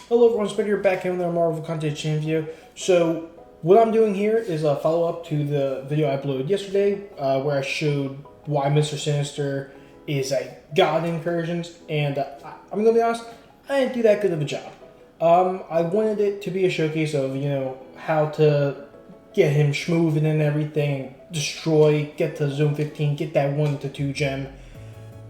Hello everyone, Spectre back here with another Marvel content chain video. So what I'm doing here is a follow-up to the video I uploaded yesterday where I showed why Mr. Sinister is a god in Incursions, and I'm going to be honest, I didn't do that good of a job. I wanted it to be a showcase of, how to get him schmooving and everything, destroy, get to Zone 15, get that 1 to 2 gem.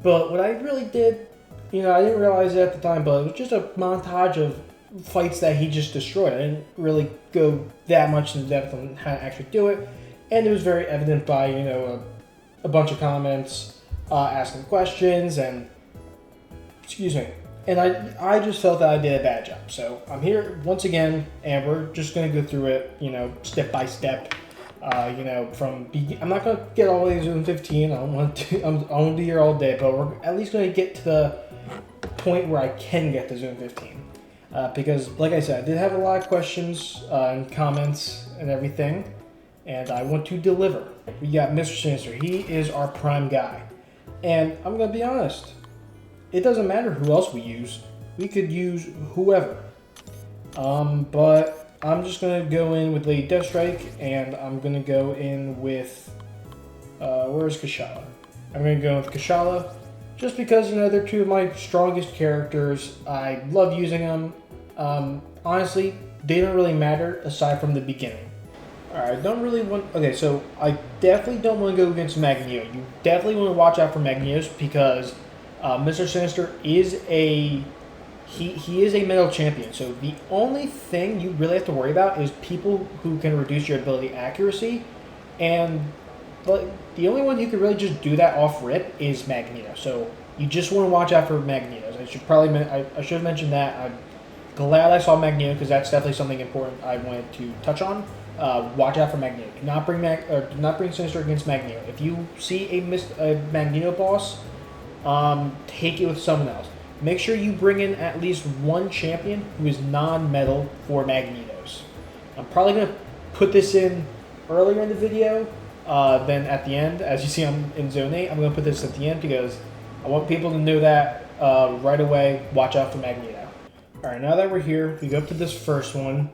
But what I really did, I didn't realize it at the time, but it was just a montage of fights that he just destroyed. I didn't really go that much in depth on how to actually do it, and it was very evident by, a bunch of comments, asking questions, and, and I just felt that I did a bad job. So I'm here once again, and we're just going to go through it, step by step. I'm not going to get all the way to Zone 15. I don't want to. I won't be here all day, but we're at least going to get to the point where I can get to Zone 15. Because, like I said, I did have a lot of questions and comments and everything, and I want to deliver. We got Mr. Sinister. He is our prime guy. And I'm going to be honest, it doesn't matter who else we use. We could use whoever. But I'm just going to go in with Lady Deathstrike, and I'm going to go in with, where's Kashala? I'm going to go with Kashala, just because, they're two of my strongest characters. I love using them. Honestly, they don't really matter aside from the beginning. Alright, so I definitely don't want to go against Magneto. You definitely want to watch out for Magneto because Mr. Sinister is he is a metal champion. So the only thing you really have to worry about is people who can reduce your ability accuracy, but the only one who can really just do that off rip is Magneto. So you just want to watch out for Magneto. I should have mentioned that. I'm glad I saw Magneto because that's definitely something important I wanted to touch on. Watch out for Magneto. Do not bring Sinister against Magneto. If you see a Magneto boss, take it with someone else. Make sure you bring in at least one champion who is non-metal for Magnetos. I'm probably going to put this in earlier in the video than at the end. As you see, I'm in Zone 8. I'm going to put this at the end because I want people to know that right away. Watch out for Magneto. Alright, now that we're here, we go up to this first one,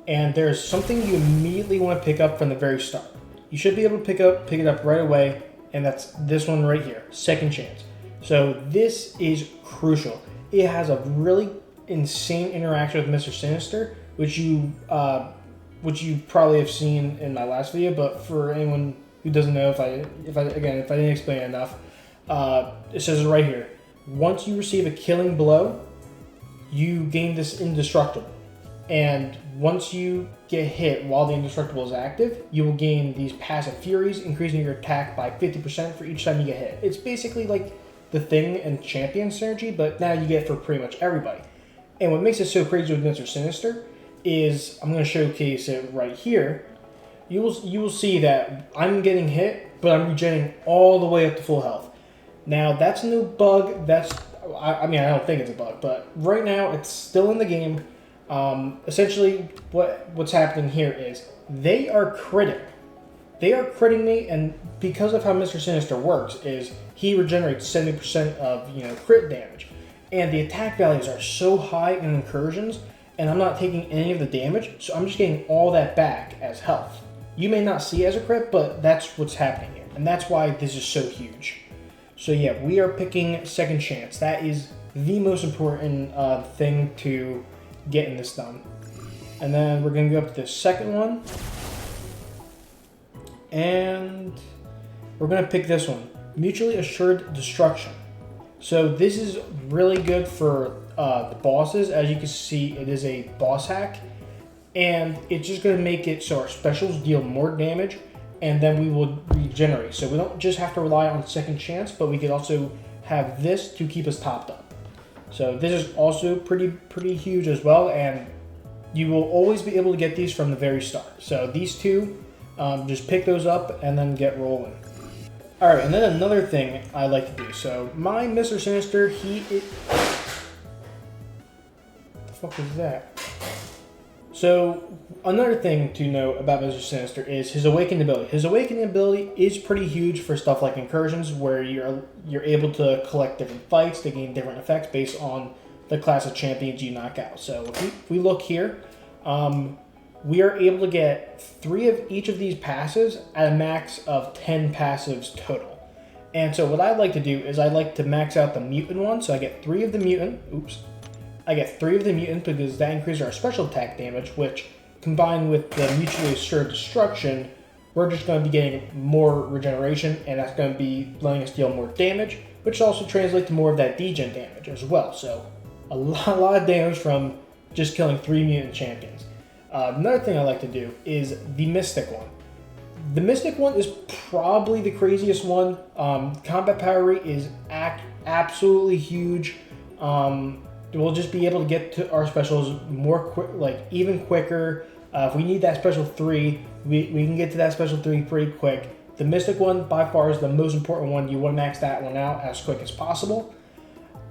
and there's something you immediately want to pick up from the very start. You should be able to pick it up right away, and that's this one right here, Second Chance. So this is crucial. It has a really insane interaction with Mr. Sinister, which you probably have seen in my last video. But for anyone who doesn't know, if I didn't explain it enough, it says it right here. Once you receive a killing blow, you gain this indestructible, and once you get hit while the indestructible is active, you will gain these passive furies, increasing your attack by 50% for each time you get hit. It's basically like the Thing and Champion synergy, but now you get it for pretty much everybody. And what makes it so crazy with Mr. Sinister is, I'm going to showcase it right here. You will see that I'm getting hit, but I'm regenerating all the way up to full health. Now that's a new bug. I don't think it's a bug, but right now it's still in the game. Essentially, what's happening here is they are critting. They are critting me, and because of how Mr. Sinister works, is he regenerates 70% of crit damage, and the attack values are so high in Incursions, and I'm not taking any of the damage, so I'm just getting all that back as health. You may not see it as a crit, but that's what's happening here, and that's why this is so huge. So yeah, we are picking Second Chance. That is the most important thing to getting this done. And then we're going to go up to the second one. And we're going to pick this one. Mutually Assured Destruction. So this is really good for the bosses. As you can see, it is a boss hack. And it's just going to make it so our specials deal more damage, and then we will regenerate. So we don't just have to rely on Second Chance, but we could also have this to keep us topped up. So this is also pretty huge as well, and you will always be able to get these from the very start. So these two, just pick those up and then get rolling. Alright, and then another thing I like to do. So my Mr. Sinister, what the fuck is that? So another thing to know about Mr. Sinister is his awakening ability. His awakening ability is pretty huge for stuff like Incursions, where you're able to collect different fights to gain different effects based on the class of champions you knock out. So if we look here, we are able to get 3 of each of these passes at a max of 10 passives total. And so what I'd like to do is I'd like to max out the mutant one. So I get 3 of the mutant. Oops. I get 3 of the mutant because that increases our special attack damage, which combined with the mutually assured destruction, we're just going to be getting more regeneration, and that's going to be letting us deal more damage, which also translates to more of that degen damage as well. So a lot of damage from just killing 3 mutant champions. Another thing I like to do is the Mystic one. The Mystic one is probably the craziest one. Combat power rate is absolutely huge. We'll just be able to get to our specials more even quicker. If we need that special 3, we can get to that special 3 pretty quick. The Mystic one by far is the most important one. You want to max that one out as quick as possible.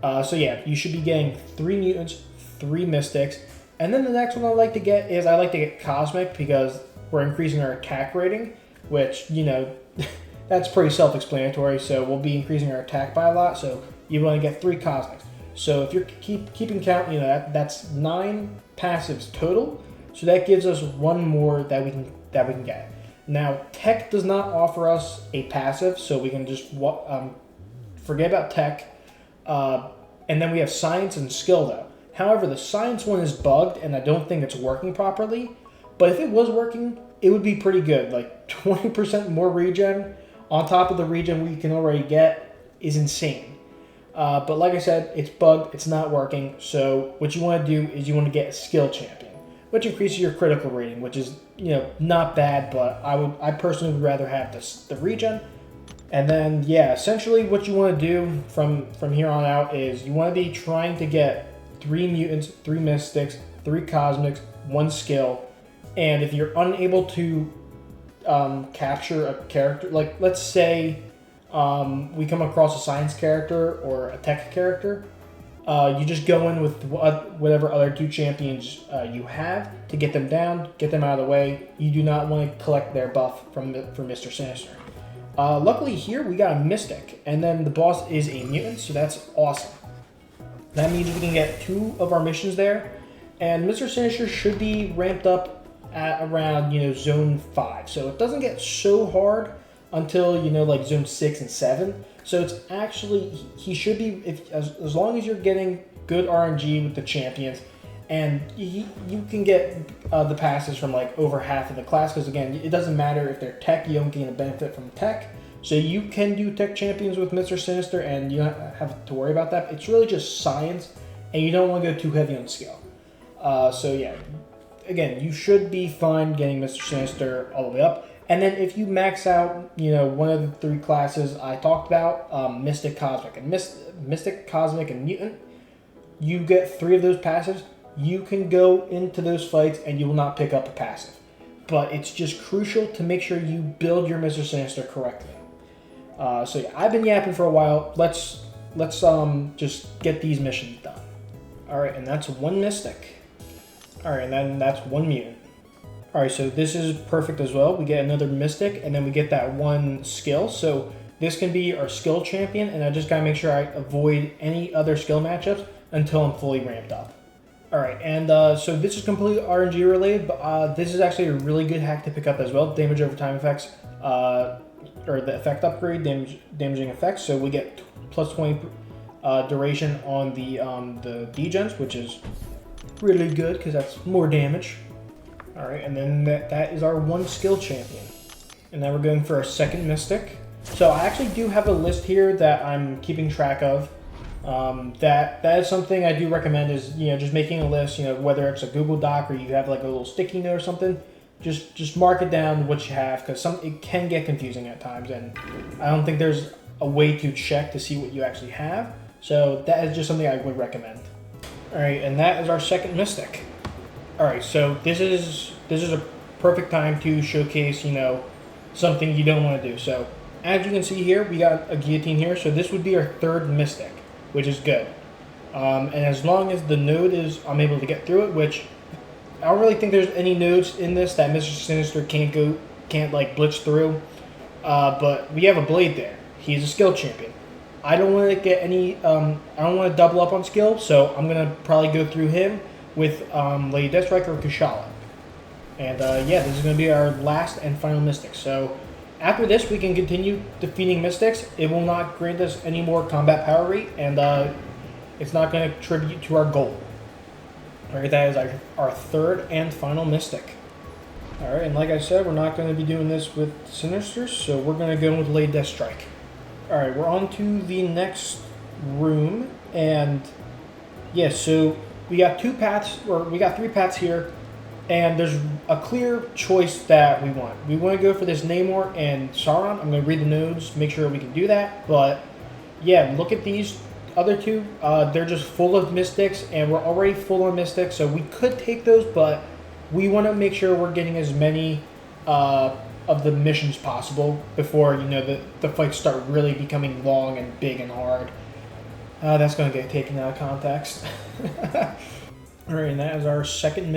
So yeah, you should be getting 3 mutants, 3 Mystics. And then the next one I like to get Cosmic, because we're increasing our attack rating, which, you know, that's pretty self-explanatory. So we'll be increasing our attack by a lot. So you want to get 3 Cosmics. So if you're keeping count, you know, that's 9 passives total. So that gives us 1 more that we can get. Now, Tech does not offer us a passive, so we can just forget about Tech. And then we have Science and Skill, though. However, the Science one is bugged, and I don't think it's working properly. But if it was working, it would be pretty good. Like 20% more regen on top of the regen we can already get is insane. But like I said, it's bugged, it's not working. So what you want to do is you want to get a Skill Champion, which increases your critical rating, which is, you know, not bad, but I personally would rather have the regen. And then, yeah, essentially what you want to do from here on out is you want to be trying to get 3 mutants, 3 mystics, 3 cosmics, 1 skill. And if you're unable to capture a character, like let's say we come across a science character or a tech character, you just go in with whatever other 2 champions you have to get them down, get them out of the way. You do not want to collect their buff from Mr. Sinister. Luckily here we got a Mystic, and then the boss is a mutant, so that's awesome. That means we can get 2 of our missions there, and Mr. Sinister should be ramped up at around, you know, zone 5. So it doesn't get so hard until, you know, like zone 6 and 7. So it's actually, he should be, as long as you're getting good RNG with the champions, and you can get the passes from like over half of the class, because again, it doesn't matter if they're tech, you don't gain a benefit from tech. So you can do tech champions with Mr. Sinister, and you don't have to worry about that. It's really just science, and you don't want to go too heavy on skill. So yeah, again, you should be fine getting Mr. Sinister all the way up. And then if you max out, you know, one of the 3 classes I talked about, Mystic, Cosmic, and Mystic, Cosmic, and Mutant, you get 3 of those passives. You can go into those fights and you will not pick up a passive. But it's just crucial to make sure you build your Mr. Sinister correctly. So yeah, I've been yapping for a while. Let's just get these missions done. All right, and that's 1 Mystic. All right, and then that's 1 Mutant. All right, so this is perfect as well. We get another Mystic, and then we get that 1 skill. So this can be our skill champion, and I just gotta make sure I avoid any other skill matchups until I'm fully ramped up. All right, and so this is completely RNG related, but this is actually a really good hack to pick up as well. Damage over time effects, or the effect upgrade, damaging effects. So we get plus 20 duration on the degens, which is really good because that's more damage. All right, and then that is our 1 skill champion. And now we're going for our 2nd Mystic. So I actually do have a list here that I'm keeping track of. That is something I do recommend, is, you know, just making a list, you know, whether it's a Google Doc or you have like a little sticky note or something, just mark it down what you have, because it can get confusing at times, and I don't think there's a way to check to see what you actually have. So that is just something I would recommend. All right, and that is our 2nd Mystic. All right, so this is a perfect time to showcase, you know, something you don't want to do. So as you can see here, we got a guillotine here. So this would be our 3rd Mystic, which is good. And as long as the node I'm able to get through it, which I don't really think there's any nodes in this that Mr. Sinister can't like blitz through. But we have a blade there. He's a skill champion. I don't want to get any, I don't want to double up on skill, so I'm going to probably go through him with Lady Deathstrike or Kushala. And yeah, this is going to be our last and final Mystic. So after this, we can continue defeating Mystics. It will not grant us any more combat power rate, and it's not going to contribute to our goal. Alright, that is our third and final Mystic. Alright, and like I said, we're not going to be doing this with Sinister, so we're going to go with Lady Deathstrike. Alright, we're on to the next room, and yeah, so we got three paths here, and there's a clear choice that we want. We want to go for this Namor and Sauron. I'm going to read the nodes, make sure we can do that, but yeah, look at these other two. They're just full of Mystics, and we're already full on Mystics, so we could take those, but we want to make sure we're getting as many of the missions possible before, you know, the fights start really becoming long and big and hard. That's going to get taken out of context. Alright, and that is our second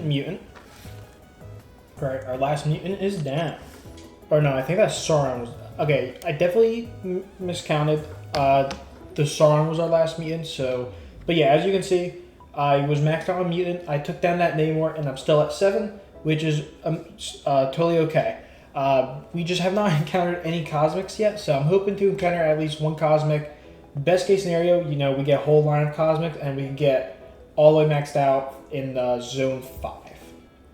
mutant. Alright, our last mutant is down. Or no, I think that's Sauron. Okay, I definitely miscounted. The Sauron was our last mutant, so... But yeah, as you can see, I was maxed out on mutant. I took down that Namor, and I'm still at 7, which is totally okay. We just have not encountered any Cosmics yet, so I'm hoping to encounter at least one Cosmic. Best case scenario, you know, we get a whole line of Cosmics, and we can get all the way maxed out in Zone 5.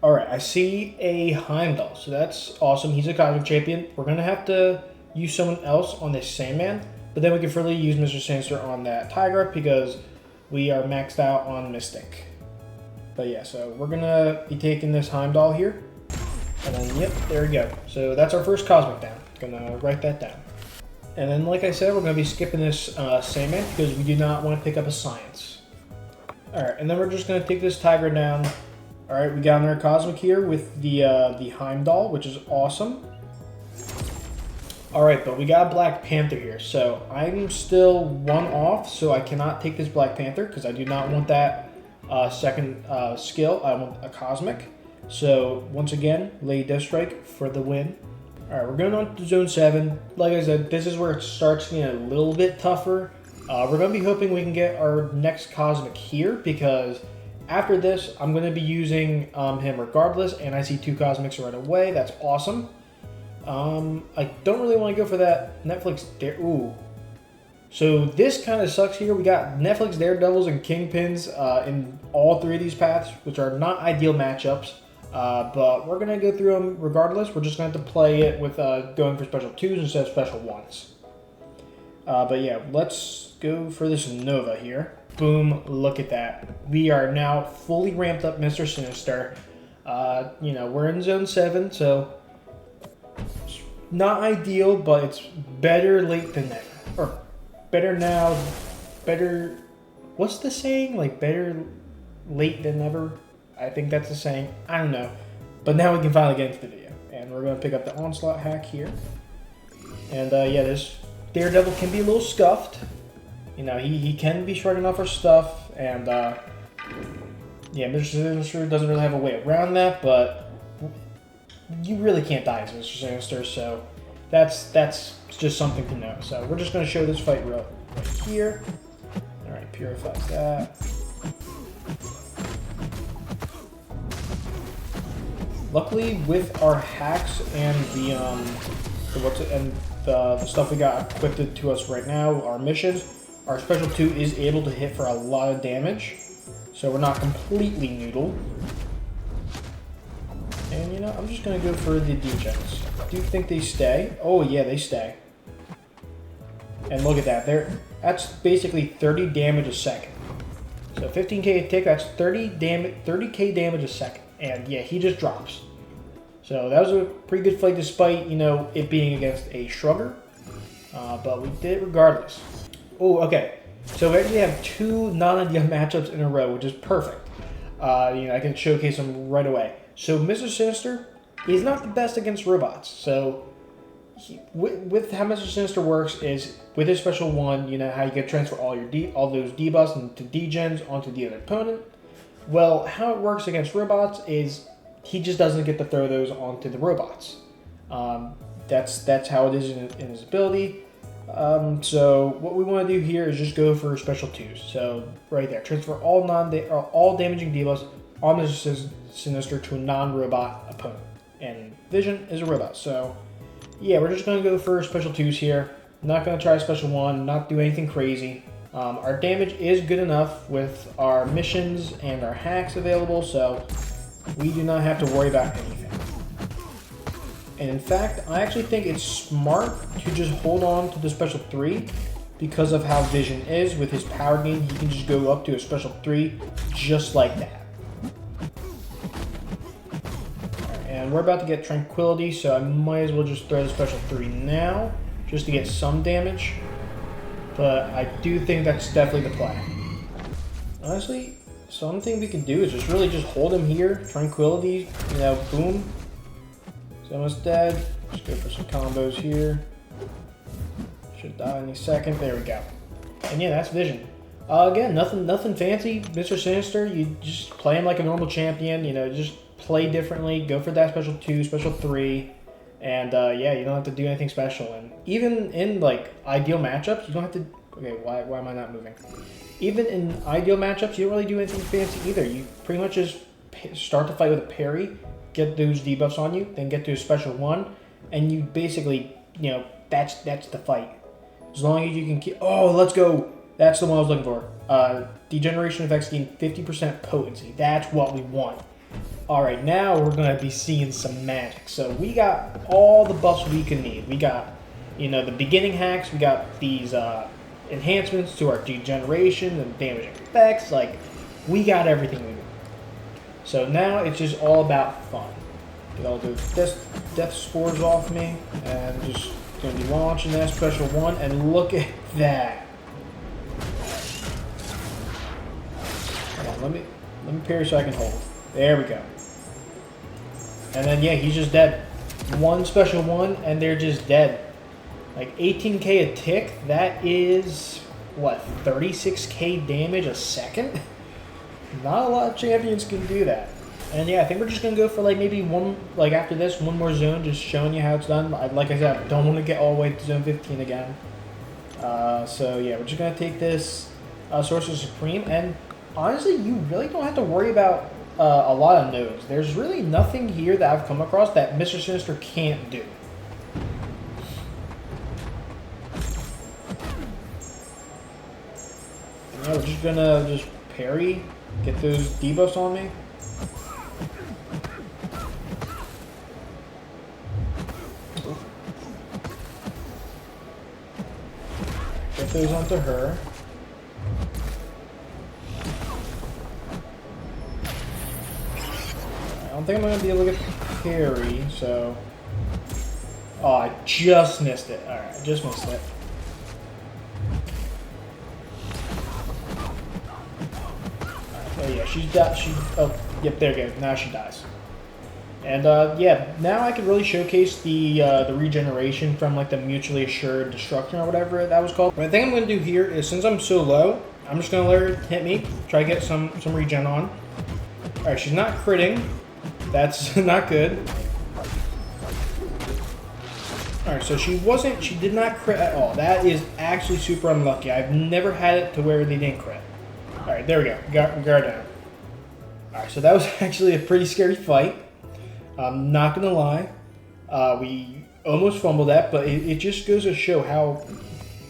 Alright, I see a Heimdall, so that's awesome. He's a Cosmic Champion. We're going to have to use someone else on this Sandman, but then we can further use Mr. Sinister on that Tiger because we are maxed out on Mystic. But yeah, so we're going to be taking this Heimdall here. And then, yep, there we go. So that's our first Cosmic down. Going to write that down. And then, like I said, we're going to be skipping this Sandman because we do not want to pick up a Science. Alright, and then we're just going to take this Tiger down. Alright, we got another Cosmic here with the Heimdall, which is awesome. Alright, but we got a Black Panther here, so I'm still 1 off, so I cannot take this Black Panther because I do not want that second skill. I want a Cosmic. So, once again, Lady Deathstrike for the win. Alright, we're going on to Zone 7. Like I said, this is where it starts getting a little bit tougher. We're going to be hoping we can get our next Cosmic here, because after this, I'm going to be using him regardless, and I see 2 Cosmics right away. That's awesome. I don't really want to go for that Netflix Ooh. So this kind of sucks here. We got Netflix Daredevils and Kingpins in all 3 of these paths, which are not ideal matchups. But we're going to go through them regardless. We're just going to have to play it with going for special 2s instead of special 1s. But yeah, let's go for this Nova here. Boom, look at that. We are now fully ramped up Mr. Sinister. You know, we're in Zone 7, so it's not ideal, but it's better late than never. Or better now, better... What's the saying? Like, better late than never? I think that's the saying. I don't know. But now we can finally get into the video. And we're going to pick up the Onslaught hack here. And yeah, this Daredevil can be a little scuffed. You know, he can be shrugging off our stuff. And yeah, Mr. Sinister doesn't really have a way around that. But you really can't die as Mr. Sinister. So that's just something to know. So we're just going to show this fight right here. Alright, purify that. Luckily, with our hacks and the stuff we got equipped to us right now, our missions, our special 2 is able to hit for a lot of damage, so we're not completely noodle. And you know, I'm just gonna go for the degens. Do you think they stay? Oh yeah, they stay. And look at that, that's basically 30 damage a second. So 15k a tick, that's 30k damage a second. And yeah, he just drops. So that was a pretty good fight despite, you know, it being against a Shrugger. But we did it regardless. Oh, okay. So we actually have 2 non-ideal matchups in a row, which is perfect. You know, I can showcase them right away. So Mr. Sinister is not the best against robots. So with how Mr. Sinister works is with his special 1, you know how you can transfer all those debuffs into degens onto the other opponent. Well, how it works against robots is he just doesn't get to throw those onto the robots. That's how it is in his ability. So what we want to do here is just go for special 2s. So right there, transfer all damaging debuffs on Mr. Sinister to a non-robot opponent. And Vision is a robot, so yeah, we're just going to go for special 2s here. Not going to try special 1, not do anything crazy. Our damage is good enough with our missions and our hacks available, so we do not have to worry about anything. And in fact, I actually think it's smart to just hold on to the special 3 because of how Vision is. With his power gain, he can just go up to a special 3 just like that. Right, and we're about to get Tranquility, so I might as well just throw the special 3 now just to get some damage. But I do think that's definitely the play. Honestly, something we can do is just really just hold him here. Tranquility, you know, boom. He's almost dead. Just go for some combos here. Should die any second. There we go. And yeah, that's Vision. Again, nothing fancy. Mr. Sinister, you just play him like a normal champion. You know, just play differently. Go for that special 2, special 3. And yeah, you don't have to do anything special. And even in like ideal matchups, you don't have to. Okay, why am I not moving? Even in ideal matchups, you don't really do anything fancy either. You pretty much just start the fight with a parry, get those debuffs on you, then get to a special 1, and you basically, you know, that's the fight. As long as you can keep. Oh, let's go. That's the one I was looking for. Degeneration effects gain 50% potency. That's what we want. Alright, now we're going to be seeing some magic. So we got all the buffs we can need. We got, you know, the beginning hacks. We got these enhancements to our degeneration and damaging effects. Like, we got everything we need. So now it's just all about fun. Get all those death spores off me. And just going to be launching that special 1. And look at that. Hold on, let me parry so I can hold. There we go. And then, yeah, he's just dead. One special 1, and they're just dead. Like, 18k a tick, that is, what, 36k damage a second? Not a lot of champions can do that. And, yeah, I think we're just going to go for, like, maybe one, like, after this, one more zone, just showing you how it's done. Like I said, I don't want to get all the way to zone 15 again. So, yeah, we're just going to take this Sorcerer Supreme, and honestly, you really don't have to worry about a lot of nodes. There's really nothing here that I've come across that Mr. Sinister can't do. And yeah, we're just gonna just parry, get those debuffs on me. Get those onto her. I don't think I'm going to be able to get the parry, so. Oh, I just missed it. Alright, I just missed it. Right, oh, yeah, she's died. Oh, yep, there we go. Now she dies. And, yeah, now I can really showcase the regeneration from, like, the mutually assured destruction or whatever that was called. What I think I'm going to do here is, since I'm so low, I'm just going to let her hit me, try to get some regen on. Alright, she's not critting. That's not good. Alright, so she did not crit at all. That is actually super unlucky. I've never had it to where they didn't crit. Alright, there we go. Got down. Alright, so that was actually a pretty scary fight. I'm not gonna lie. We almost fumbled that, but it just goes to show how,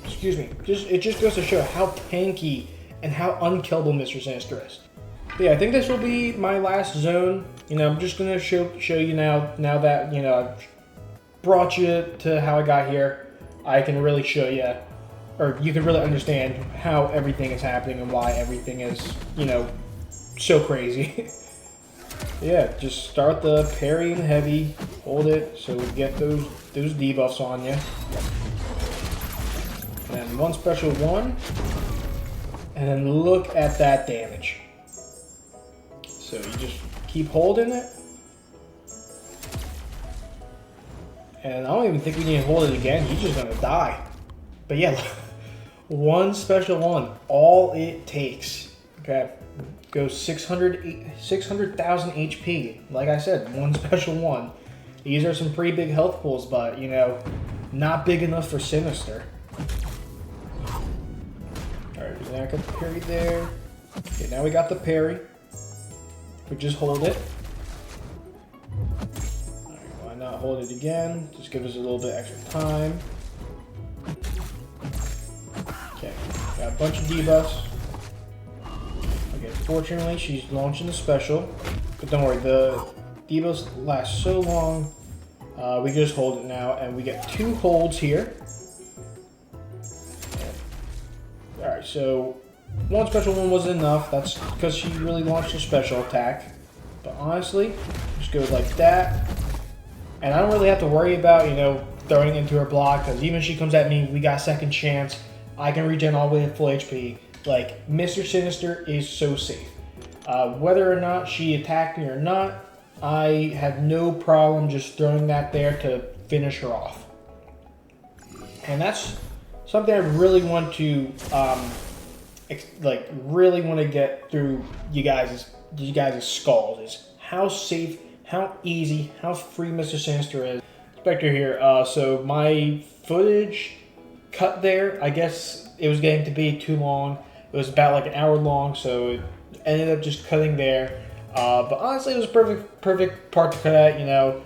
it just goes to show how tanky and how unkillable Mr. Sinister is. But yeah, I think this will be my last zone. You know, I'm just gonna show you now that, you know, I've brought you to how I got here. I can really show you, or you can really understand how everything is happening and why everything is, you know, so crazy. Yeah, just start the parry and heavy, hold it so we get those debuffs on you. And then one special 1, and then look at that damage. So you just keep holding it. And I don't even think we need to hold it again. He's just gonna die. But yeah, one special 1, all it takes. Okay, goes 600,000 HP. Like I said, one special 1. These are some pretty big health pools, but you know, not big enough for Sinister. now I got the parry there. Okay, now we got the parry. We just hold it. Alright, why not hold it again? Just give us a little bit extra time. Okay, got a bunch of debuffs. Okay, fortunately she's launching the special. But don't worry, the debuffs last so long. We just hold it now, and we get 2 holds here. Alright, so one special one wasn't enough. That's because she really launched a special attack. But honestly, just goes like that. And I don't really have to worry about, you know, throwing it into her block, because even if she comes at me, we got second chance. I can regen all the way to full HP. Like, Mr. Sinister is so safe. Whether or not she attacked me or not, I had no problem just throwing that there to finish her off. And that's something I really want to, really want to get through you guys' skulls, is how safe, how easy, how free Mr. Sinister is. Spectre here, so my footage cut there, I guess it was getting to be too long. It was about like an hour long, so it ended up just cutting there. But honestly, it was perfect part to cut out, you know.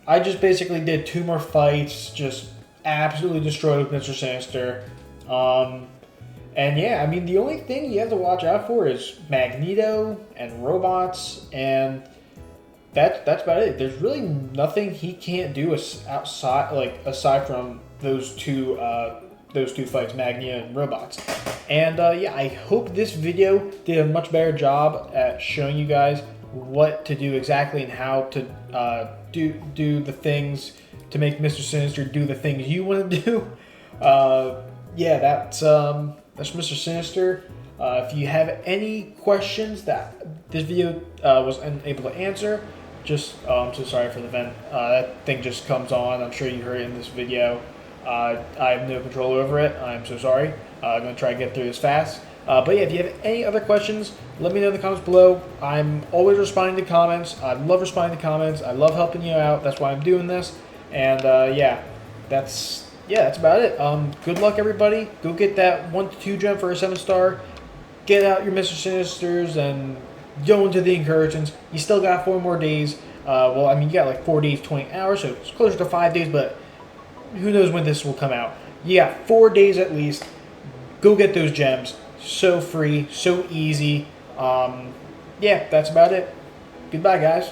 I just basically did 2 more fights, just absolutely destroyed with Mr. Sinister. And yeah, I mean, the only thing you have to watch out for is Magneto and robots, and that's about it. There's really nothing he can't do aside from those two fights, Magneto and robots. And yeah, I hope this video did a much better job at showing you guys what to do exactly and how to do the things to make Mr. Sinister do the things you want to do. Yeah, that's Mr. Sinister. If you have any questions that this video was unable to answer, just I'm so sorry for the vent. That thing just comes on. I'm sure you heard it in this video. I have no control over it. I'm so sorry. I'm going to try to get through this fast. But yeah, if you have any other questions, let me know in the comments below. I'm always responding to comments. I love responding to comments. I love helping you out. That's why I'm doing this. And yeah, that's about it. Good luck, everybody. Go get that 1 to 2 gem for a 7-star. Get out your Mr. Sinisters and go into the Incursions. You still got 4 more days. Well, I mean, you got like 4 days, 20 hours, so it's closer to 5 days, but who knows when this will come out. You got 4 days at least. Go get those gems. So free, so easy. Yeah, that's about it. Goodbye, guys.